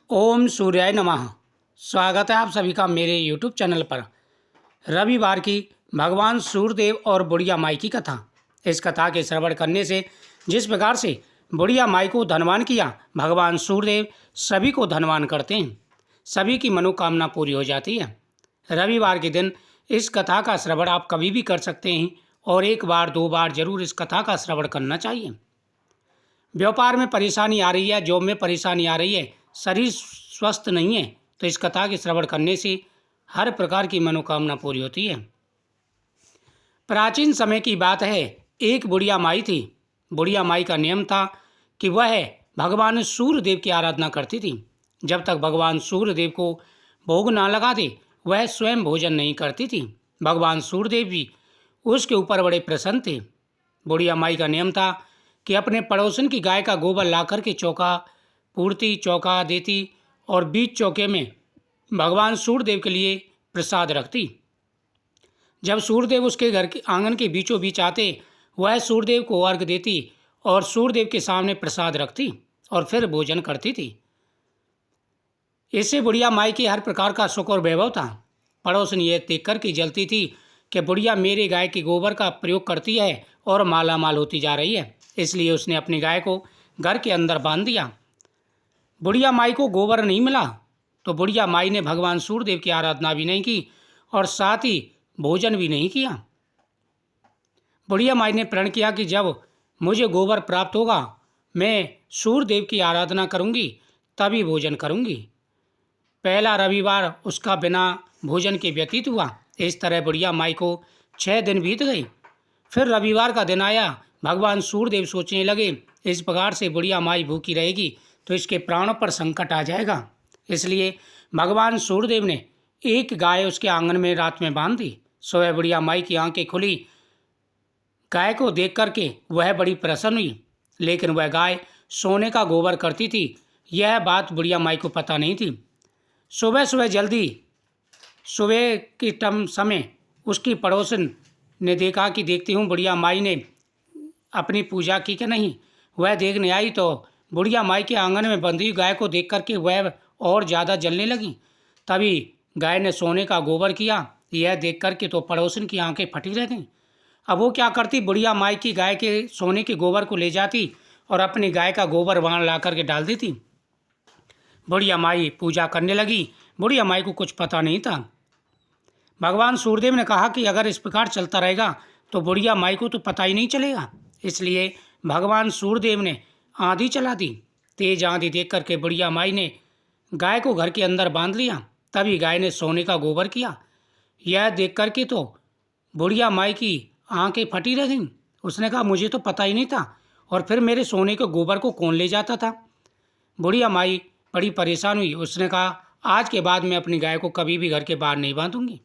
ओम सूर्याय नमः। स्वागत है आप सभी का मेरे यूट्यूब चैनल पर। रविवार की भगवान सूर्यदेव और बुढ़िया माई की कथा। इस कथा के श्रवण करने से जिस प्रकार से बुढ़िया माई को धनवान किया, भगवान सूर्यदेव सभी को धनवान करते हैं, सभी की मनोकामना पूरी हो जाती है। रविवार के दिन इस कथा का श्रवण आप कभी भी कर सकते हैं और एक बार दो बार जरूर इस कथा का श्रवण करना चाहिए। व्यापार में परेशानी आ रही है, जॉब में परेशानी आ रही है, शरीर स्वस्थ नहीं है, तो इस कथा के श्रवण करने से हर प्रकार की मनोकामना पूरी होती है। प्राचीन समय की बात है, एक बुढ़िया माई थी। बुढ़िया माई का नियम था कि वह भगवान सूर्यदेव की आराधना करती थी। जब तक भगवान सूर्यदेव को भोग ना लगा दे वह स्वयं भोजन नहीं करती थी। भगवान सूर्यदेव भी उसके ऊपर बड़े प्रसन्न थे। बुढ़िया माई का नियम था कि अपने पड़ोसन की गाय का गोबर ला कर के चौका पूर्ति चौका देती और बीच चौके में भगवान सूर्यदेव के लिए प्रसाद रखती। जब सूर्यदेव उसके घर के आंगन के बीचों बीच आते, वह सूर्यदेव को अर्घ देती और सूर्यदेव के सामने प्रसाद रखती और फिर भोजन करती थी। इससे बुढ़िया माई की हर प्रकार का सुख और वैभव था। पड़ोसन यह देख कर के जलती थी कि बुढ़िया मेरे गाय के गोबर का प्रयोग करती है और माला माल होती जा रही है, इसलिए उसने अपनी गाय को घर के अंदर बांध दिया। बुढ़िया माई को गोबर नहीं मिला तो बुढ़िया माई ने भगवान सूर्यदेव की आराधना भी नहीं की और साथ ही भोजन भी नहीं किया। बुढ़िया माई ने प्रण किया कि जब मुझे गोबर प्राप्त होगा मैं सूर्यदेव की आराधना करूंगी, तभी भोजन करूंगी। पहला रविवार उसका बिना भोजन के व्यतीत हुआ। इस तरह बुढ़िया माई को 6 दिन बीत गए। फिर रविवार का दिन आया। भगवान सूर्यदेव सोचने लगे, इस प्रकार से बुढ़िया माई भूखी रहेगी तो इसके प्राणों पर संकट आ जाएगा। इसलिए भगवान सूर्यदेव ने एक गाय उसके आंगन में रात में बांध दी। सुबह बुढ़िया माई की आंखें खुली। गाय को देख करके वह बड़ी प्रसन्न हुई, लेकिन वह गाय सोने का गोबर करती थी। यह बात बुढ़िया माई को पता नहीं थी। सुबह के समय उसकी पड़ोसन ने देखा कि देखती हूँ बुढ़िया माई ने अपनी पूजा की कि नहीं। वह देखने आई तो बुढ़िया माई के आंगन में बंधी गाय को देख करके वह और ज़्यादा जलने लगी। तभी गाय ने सोने का गोबर किया। यह देख करके तो पड़ोसन की आंखें फटी रह गईं। अब वो क्या करती, बुढ़िया माई की गाय के सोने के गोबर को ले जाती और अपनी गाय का गोबर वहाँ ला करके डाल देती। बुढ़िया माई पूजा करने लगी। बुढ़िया माई को कुछ पता नहीं था। भगवान सूर्यदेव ने कहा कि अगर इस प्रकार चलता रहेगा तो बुढ़िया माई को तो पता ही नहीं चलेगा। इसलिए भगवान सूर्यदेव ने आंधी चला दी। तेज आंधी देख करके बुढ़िया माई ने गाय को घर के अंदर बांध लिया। तभी गाय ने सोने का गोबर किया। यह देख करके तो बुढ़िया माई की आंखें फटी रह गईं। उसने कहा, मुझे तो पता ही नहीं था, और फिर मेरे सोने के गोबर को कौन ले जाता था। बुढ़िया माई बड़ी परेशान हुई। उसने कहा, आज के बाद मैं अपनी गाय को कभी भी घर के बाहर नहीं बांधूंगी।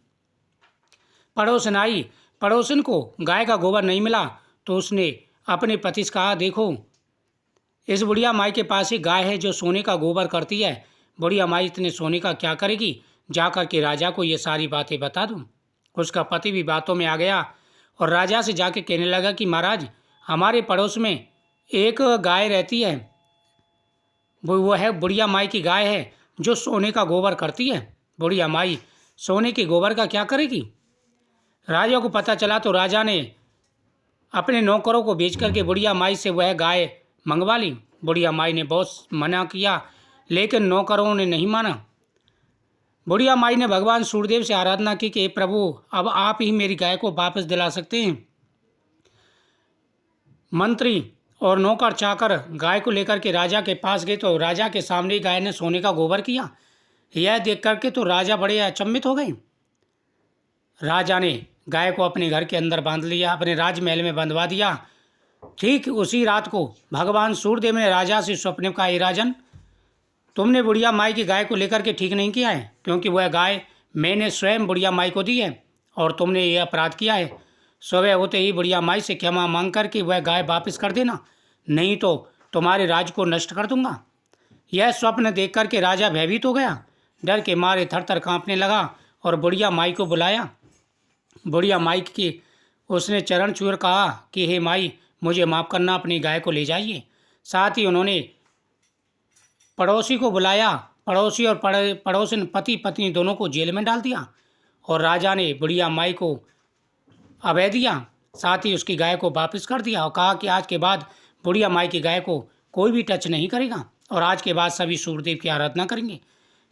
पड़ोसन आई। पड़ोसन को गाय का गोबर नहीं मिला तो उसने अपने पति से कहा, देखो इस बुढ़िया माई के पास एक गाय है जो सोने का गोबर करती है। बुढ़िया माई इतने सोने का क्या करेगी, जा कर के राजा को ये सारी बातें बता दूँ। उसका पति भी बातों में आ गया और राजा से जाके कहने लगा कि महाराज, हमारे पड़ोस में एक गाय रहती है, वो है बुढ़िया माई की गाय है जो सोने का गोबर करती है। बुढ़िया माई सोने के गोबर का क्या करेगी। राजा को पता चला तो राजा ने अपने नौकरों को भेज करके बुढ़िया माई से वह गाय मंगवा ली। बुढ़िया माई ने बहुत मना किया, लेकिन नौकरों ने नहीं माना। बुढ़िया माई ने भगवान सूर्यदेव से आराधना की कि प्रभु, अब आप ही मेरी गाय को वापस दिला सकते हैं। मंत्री और नौकर चाकर गाय को लेकर के राजा के पास गए तो राजा के सामने गाय ने सोने का गोबर किया। यह देख करके तो राजा बड़े अचंभित हो गए। राजा ने गाय को अपने घर के अंदर बांध लिया, अपने राजमहल में बंधवा दिया। ठीक उसी रात को भगवान सूर्यदेव ने राजा से स्वप्न कहा, हे राजन, तुमने बुढ़िया माई की गाय को लेकर के ठीक नहीं किया है, क्योंकि वह गाय मैंने स्वयं बुढ़िया माई को दी है और तुमने ये अपराध किया है। सुबह होते ही बुढ़िया माई से क्षमा मांग करके वह गाय वापस कर देना, नहीं तो तुम्हारे राज को नष्ट कर दूंगा। यह स्वप्न देख करके राजा भयभीत हो गया। डर के मारे थर थर काँपने लगा और बुढ़िया माई को बुलाया। बुढ़िया माई की उसने चरण छूकर कहा कि हे माई, मुझे माफ़ करना, अपनी गाय को ले जाइए। साथ ही उन्होंने पड़ोसी को बुलाया। पड़ोसी और पड़ोसन पति पत्नी दोनों को जेल में डाल दिया और राजा ने बुढ़िया माई को अभय दिया, साथ ही उसकी गाय को वापस कर दिया और कहा कि आज के बाद बुढ़िया माई की गाय को कोई भी टच नहीं करेगा और आज के बाद सभी सूर्यदेव की आराधना करेंगे।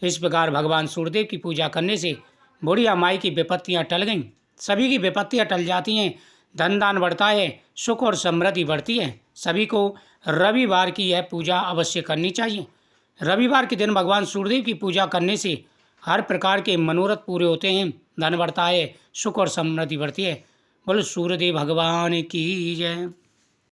इस प्रकार भगवान सूर्यदेव की पूजा करने से बुढ़िया माई की विपत्तियां टल गईं। सभी की विपत्तियां टल जाती हैं, धन दान बढ़ता है, सुख और समृद्धि बढ़ती है। सभी को रविवार की यह पूजा अवश्य करनी चाहिए। रविवार के दिन भगवान सूर्यदेव की पूजा करने से हर प्रकार के मनोरथ पूरे होते हैं, धन बढ़ता है, सुख और समृद्धि बढ़ती है। बोलो सूर्यदेव भगवान की जय।